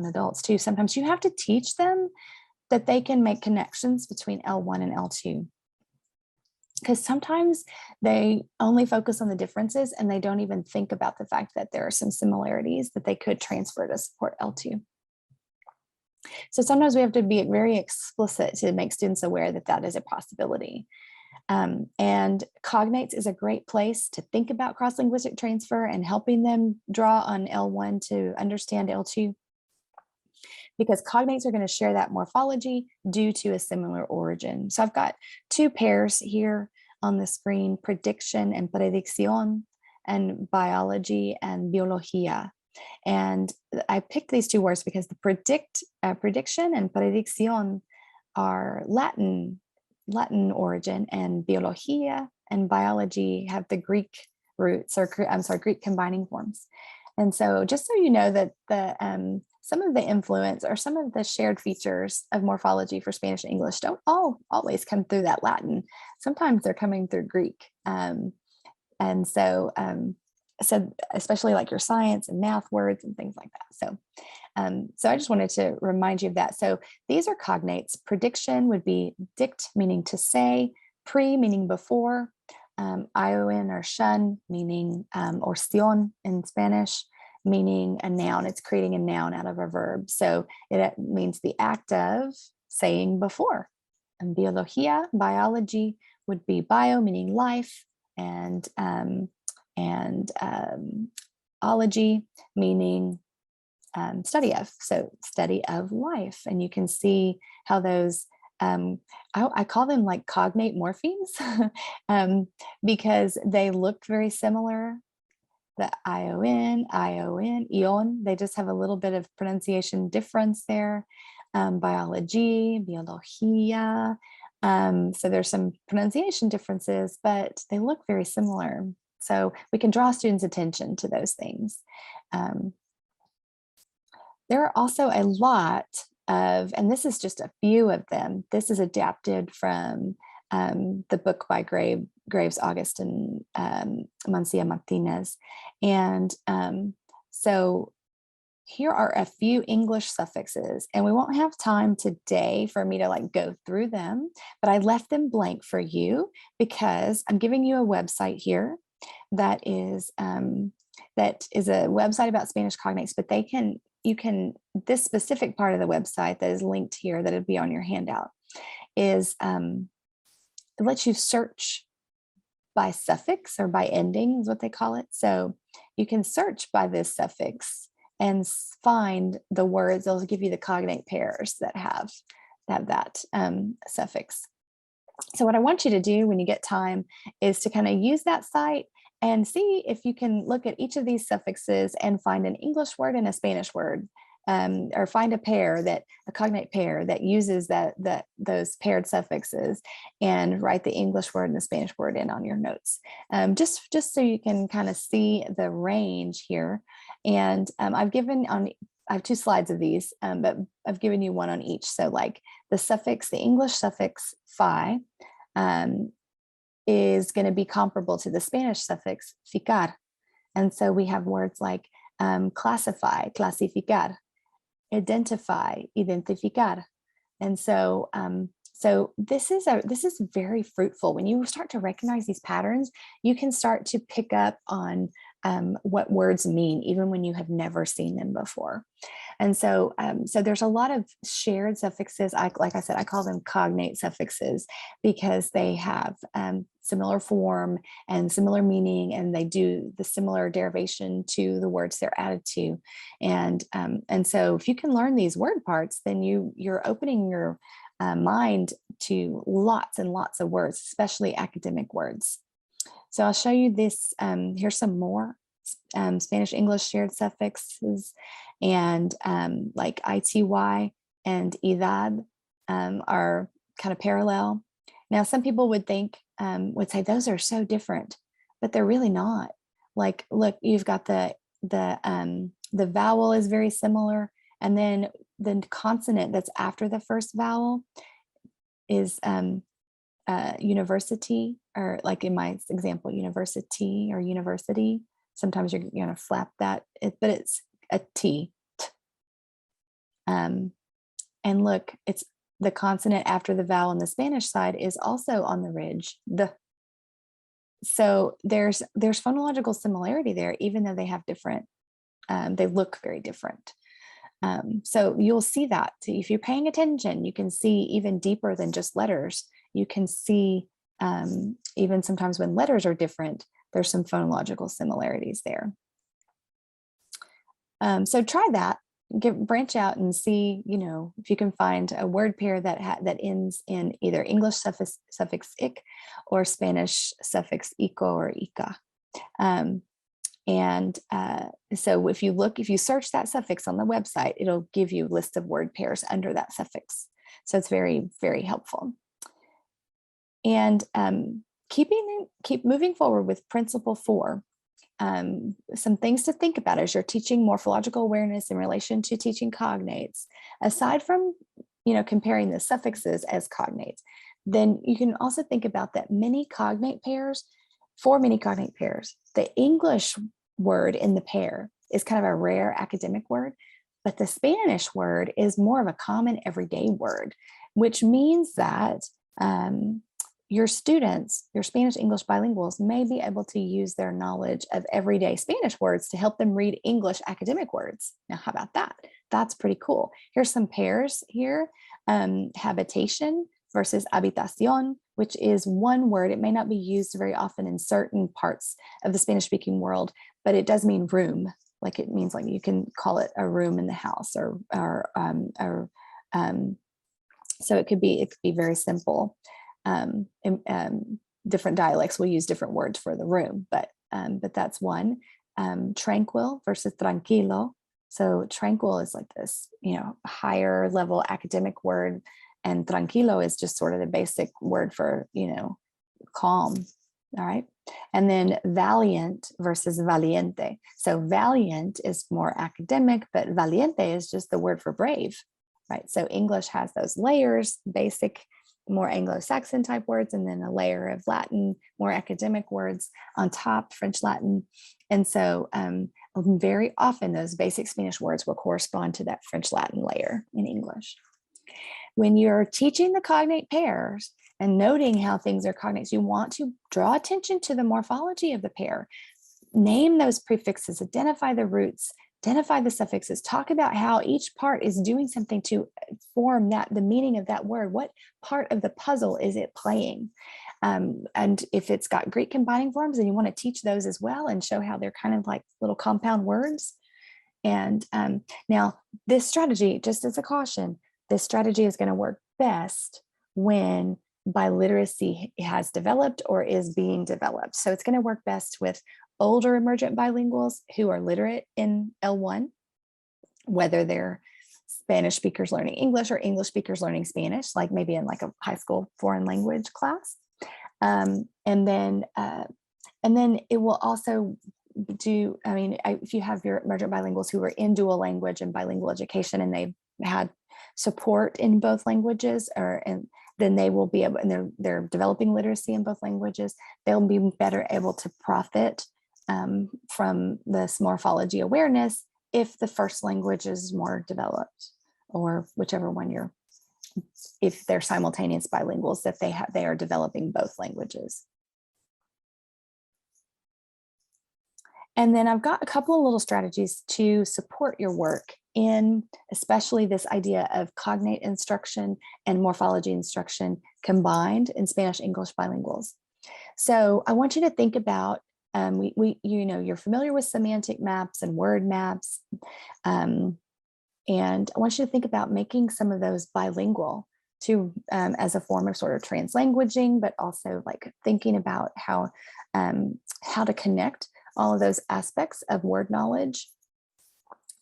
adults too, sometimes you have to teach them that they can make connections between L1 and L2. Because sometimes they only focus on the differences, and they don't even think about the fact that there are some similarities that they could transfer to support L2. So sometimes we have to be very explicit to make students aware that that is a possibility. And cognates is a great place to think about cross-linguistic transfer and helping them draw on L1 to understand L2, because cognates are going to share that morphology due to a similar origin. So I've got 2 pairs here on the screen: prediction and predicción, and biology and biología. And I picked these 2 words because the prediction and predicción are Latin origin, and biología and biology have the Greek roots, or I'm sorry, Greek combining forms. And so just so you know that some of the influence or some of the shared features of morphology for Spanish and English don't always come through that Latin. Sometimes they're coming through Greek. And so especially like your science and math words and things like that. So I just wanted to remind you of that. So these are cognates. Prediction would be dict, meaning to say, pre, meaning before, ion or shun, meaning, or sion in Spanish, meaning a noun. It's creating a noun out of a verb. So it means the act of saying before. And biología, biology, would be bio, meaning life, and ology, meaning study of. So study of life. And you can see how those, I call them like cognate morphemes because they look very similar. The ion, they just have a little bit of pronunciation difference there. Biology, biología. So there's some pronunciation differences, but they look very similar. So we can draw students' attention to those things. There are also a lot of, and this is just a few of them. This is adapted from the book by Graves, August, and Mancia Martinez. And so here are a few English suffixes, and we won't have time today for me to like go through them, but I left them blank for you because I'm giving you a website here that is a website about Spanish cognates, but this specific part of the website that is linked here, that'll be on your handout, is it lets you search by suffix or by ending is what they call it. So you can search by this suffix and find the words. They'll give you the cognate pairs that have that suffix. So what I want you to do when you get time is to kind of use that site and see if you can look at each of these suffixes and find an English word and a Spanish word, or find a cognate pair that uses those paired suffixes, and write the English word and the Spanish word in on your notes, just so you can kind of see the range here. And I have 2 slides of these, but I've given you one on each. So like the English suffix fi, is going to be comparable to the Spanish suffix ficar. And so we have words like classify, clasificar, identify, identificar. And so this is very fruitful. When you start to recognize these patterns, you can start to pick up on what words mean, even when you have never seen them before. And so there's a lot of shared suffixes. Like I said, I call them cognate suffixes because they have similar form and similar meaning, and they do the similar derivation to the words they're added to. And so if you can learn these word parts, then you're opening your mind to lots and lots of words, especially academic words. So I'll show you this. Here's some more Spanish English shared suffixes, and like ity and edad are kind of parallel. Now, some people would say those are so different, but they're really not. Like, look, you've got the vowel is very similar, and then the consonant that's after the first vowel is university, or like in my example, university or university. Sometimes you're going to flap that, but it's a T. And look, it's the consonant after the vowel on the Spanish side is also on the ridge, the. So there's phonological similarity there, even though they have different, they look very different. So you'll see that if you're paying attention, you can see even deeper than just letters. You can see even sometimes when letters are different, there's some phonological similarities there. So try that. Branch out and see, if you can find a word pair that ends in either English suffix ik or Spanish suffix ico or ica. So if you search that suffix on the website, it'll give you a list of word pairs under that suffix. So it's very, very helpful. And keep moving forward with principle 4. Some things to think about as you're teaching morphological awareness in relation to teaching cognates, aside from, comparing the suffixes as cognates, then you can also think about that for many cognate pairs, the English word in the pair is kind of a rare academic word, but the Spanish word is more of a common everyday word, which means that your students, your Spanish-English bilinguals, may be able to use their knowledge of everyday Spanish words to help them read English academic words. Now, how about that? That's pretty cool. Here's some pairs here. Habitation versus habitación, which is one word. It may not be used very often in certain parts of the Spanish-speaking world, but it does mean room. Like it means, like, you can call it a room in the house, so it could be very simple. Different dialects will use different words for the room, but that's one. Tranquil versus tranquilo. So tranquil is like this, higher level academic word, and tranquilo is just sort of the basic word for, calm. All right. And then valiant versus valiente. So valiant is more academic, but valiente is just the word for brave, right? So English has those layers, basic, more Anglo-Saxon type words, and then a layer of Latin, more academic words on top, French, Latin. And so very often those basic Spanish words will correspond to that French, Latin layer in English. When you're teaching the cognate pairs and noting how things are cognates, you want to draw attention to the morphology of the pair. Name those prefixes, identify the roots, identify the suffixes, talk about how each part is doing something to form the meaning of that word. What part of the puzzle is it playing? And if it's got Greek combining forms, then you want to teach those as well and show how they're kind of like little compound words. And now this strategy, just as a caution, this strategy is going to work best when biliteracy has developed or is being developed. So it's going to work best with older emergent bilinguals who are literate in L1, whether they're Spanish speakers learning English or English speakers learning Spanish, like maybe in like a high school foreign language class. And then it will also do, if you have your emergent bilinguals who are in dual language and bilingual education and they've had support in both languages, then they will be able, and they're developing literacy in both languages, they'll be better able to profit from this morphology awareness if the first language is more developed, or whichever one if they're simultaneous bilinguals, that they are developing both languages. And then I've got a couple of little strategies to support your work in especially this idea of cognate instruction and morphology instruction combined in Spanish-English bilinguals. So I want you to think about, you're familiar with semantic maps and word maps. And I want you to think about making some of those bilingual as a form of sort of translanguaging, but also like thinking about how to connect all of those aspects of word knowledge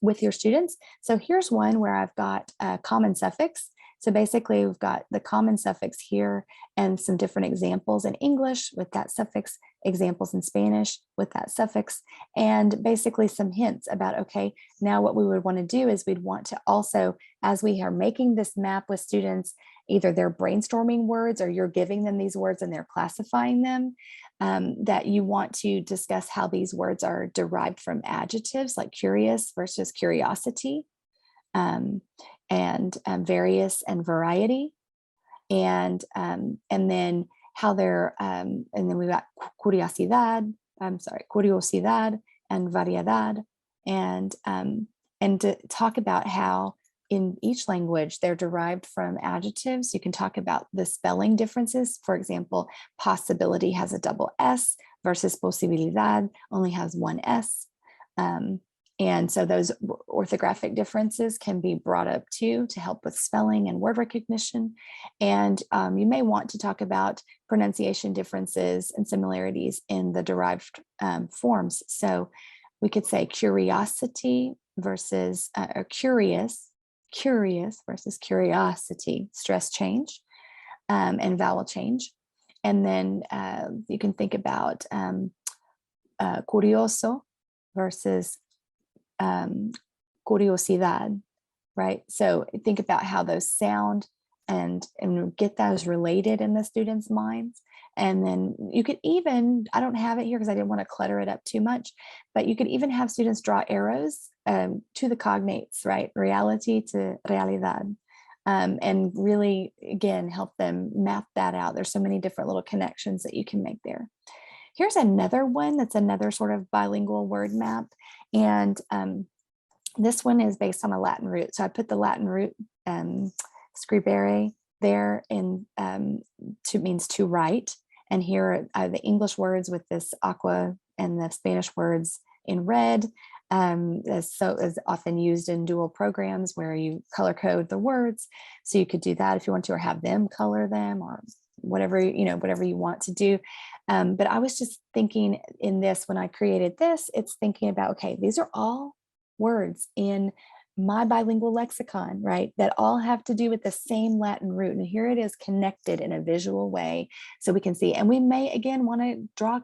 with your students. So here's one where I've got a common suffix. So basically we've got the common suffix here and some different examples in English with that suffix, examples in Spanish with that suffix, and basically some hints about, okay, now what we would want to do is we'd want to also, as we are making this map with students, either they're brainstorming words or you're giving them these words and they're classifying them, that you want to discuss how these words are derived from adjectives like curious versus curiosity, and various and variety, and then how they're, and then we've got curiosidad and variedad, and to talk about how in each language they're derived from adjectives. You can talk about the spelling differences. For example, possibility has a double S versus posibilidad only has one S. And so those orthographic differences can be brought up too to help with spelling and word recognition. And you may want to talk about pronunciation differences and similarities in the derived forms. So we could say curiosity versus curious versus curiosity, stress change and vowel change. And then you can think about curioso versus curiosidad, right? So think about how those sound and get those related in the students' minds. And then you could even, I don't have it here because I didn't want to clutter it up too much, but you could even have students draw arrows to the cognates, right? Reality to realidad. And really, again, help them map that out. There's so many different little connections that you can make there. Here's another one that's another sort of bilingual word map. And this one is based on a Latin root. So I put the Latin root scribere there in means to write. And here are the English words with this aqua and the Spanish words in red. So is often used in dual programs where you color code the words. So you could do that if you want to, or have them color them, or whatever, whatever you want to do. But I was just thinking in this, when I created this, it's thinking about, okay, these are all words in my bilingual lexicon, right? That all have to do with the same Latin root. And here it is connected in a visual way so we can see. And we may, again, want to draw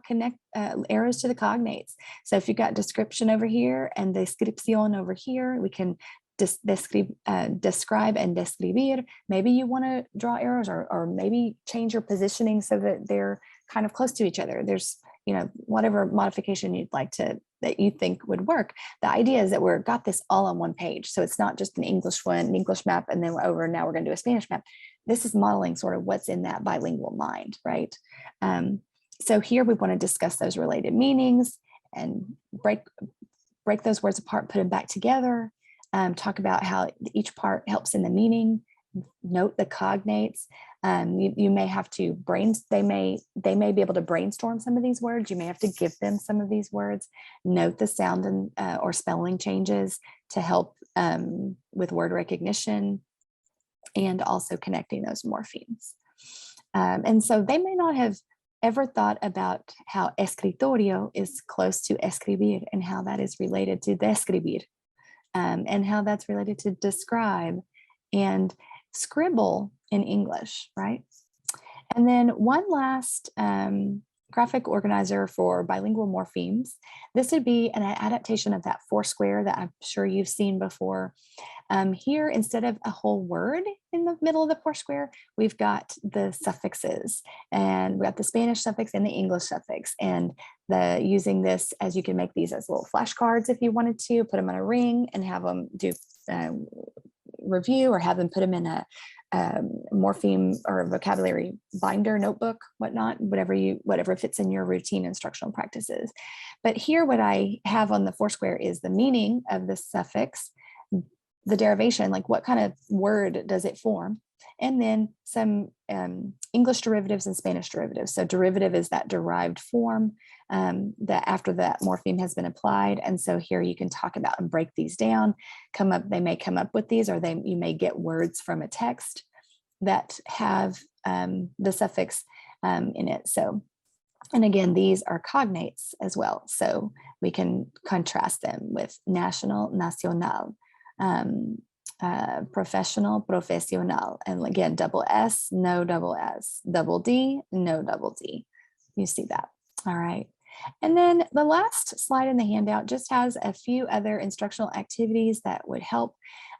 arrows to the cognates. So if you've got description over here and descripción over here, we can describe and describir. Maybe you want to draw arrows or maybe change your positioning so that they're kind of close to each other. There's, whatever modification you'd like that you think would work. The idea is that we've got this all on one page. So it's not just an English map, and then now we're going to do a Spanish map. This is modeling sort of what's in that bilingual mind, right? So here we want to discuss those related meanings and break those words apart, put them back together, talk about how each part helps in the meaning, note the cognates. You may have to they may be able to brainstorm some of these words. You may have to give them some of these words, note the sound and or spelling changes to help with word recognition, and also connecting those morphemes. And so they may not have ever thought about how escritorio is close to escribir and how that is related to describir, and how that's related to describe and scribble in English, right? And then one last graphic organizer for bilingual morphemes. This would be an adaptation of that Foursquare that I'm sure you've seen before. Here, instead of a whole word in the middle of the Foursquare, we've got the suffixes, and we got the Spanish suffix and the English suffix. And using this, as you can make these as little flashcards if you wanted to, put them on a ring and have them do review, or have them put them in a morpheme or vocabulary binder, notebook, whatever fits in your routine instructional practices. But here, what I have on the Foursquare is the meaning of the suffix, the derivation, like what kind of word does it form, and then some English derivatives and Spanish derivatives. So derivative is that derived form that after that morpheme has been applied. And so here you can talk about and break these down, they may come up with these, or you may get words from a text that have the suffix in it. So, and again, these are cognates as well. So we can contrast them with national, nacional, professional, profesional, and again, double S, no double S, double D, no double D. You see that. All right. And then the last slide in the handout just has a few other instructional activities that would help.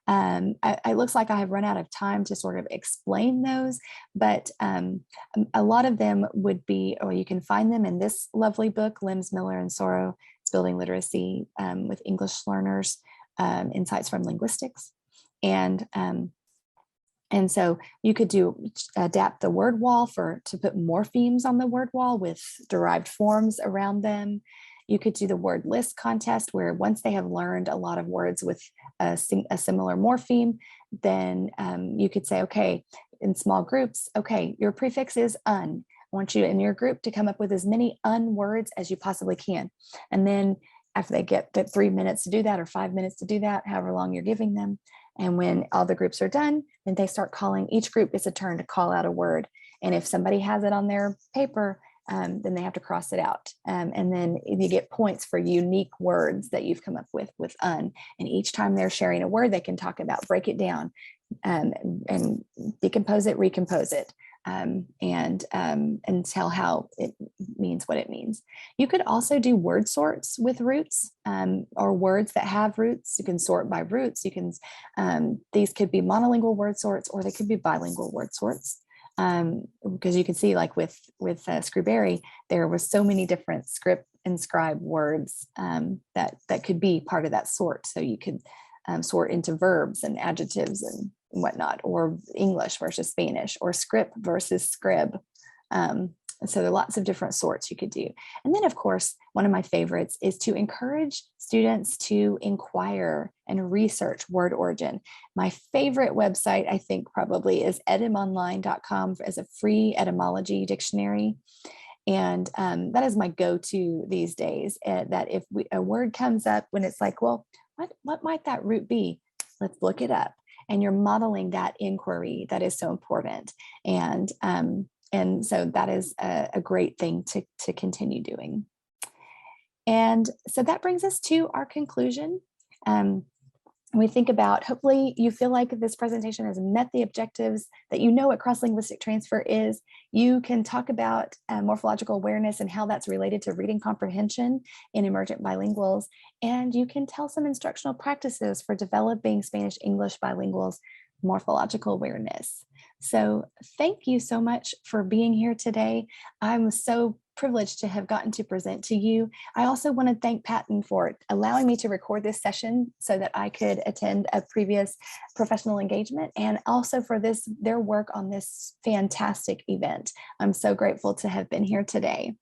It looks like I have run out of time to sort of explain those, but a lot of them would be, or you can find them in this lovely book, Limbs, Miller, and Soro. It's Building Literacy with English Learners, Insights from Linguistics. And so you could adapt the word wall to put morphemes on the word wall with derived forms around them. You could do the word list contest, where once they have learned a lot of words with a similar morpheme, then you could say, okay, in small groups, okay, your prefix is un. I want you in your group to come up with as many un words as you possibly can. And then after they get 3 minutes to do that, or 5 minutes to do that, however long you're giving them, and when all the groups are done, then they start calling, each group gets a turn to call out a word. And if somebody has it on their paper, then they have to cross it out. And then you get points for unique words that you've come up with un. And each time they're sharing a word, they can talk about, break it down, and decompose it, recompose it. and tell how it means what it means. You could also do word sorts with roots or words that have roots. You can sort by roots. You can these could be monolingual word sorts, or they could be bilingual word sorts. Because you can see, like with Scriberry, there was so many different script and scribe words that could be part of that sort. So you could sort into verbs and adjectives and whatnot, or English versus Spanish, or script versus scrib. So there are lots of different sorts you could do. And then, of course, one of my favorites is to encourage students to inquire and research word origin. My favorite website, I think, probably is etymonline.com as a free etymology dictionary. And that is my go-to these days, that if a word comes up when it's like, well, what might that root be? Let's look it up. And you're modeling that inquiry that is so important. And so that is a great thing to continue doing. And so that brings us to our conclusion. We think about, hopefully you feel like this presentation has met the objectives, that you know what cross-linguistic transfer is. You can talk about morphological awareness and how that's related to reading comprehension in emergent bilinguals. And you can tell some instructional practices for developing Spanish-English bilinguals morphological awareness. So thank you so much for being here today. I'm so privileged to have gotten to present to you. I also want to thank Patton for allowing me to record this session so that I could attend a previous professional engagement, and also for their work on this fantastic event. I'm so grateful to have been here today.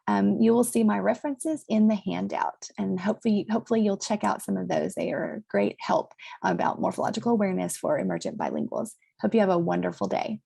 You will see my references in the handout, and hopefully you'll check out some of those. They are a great help about morphological awareness for emergent bilinguals. Hope you have a wonderful day.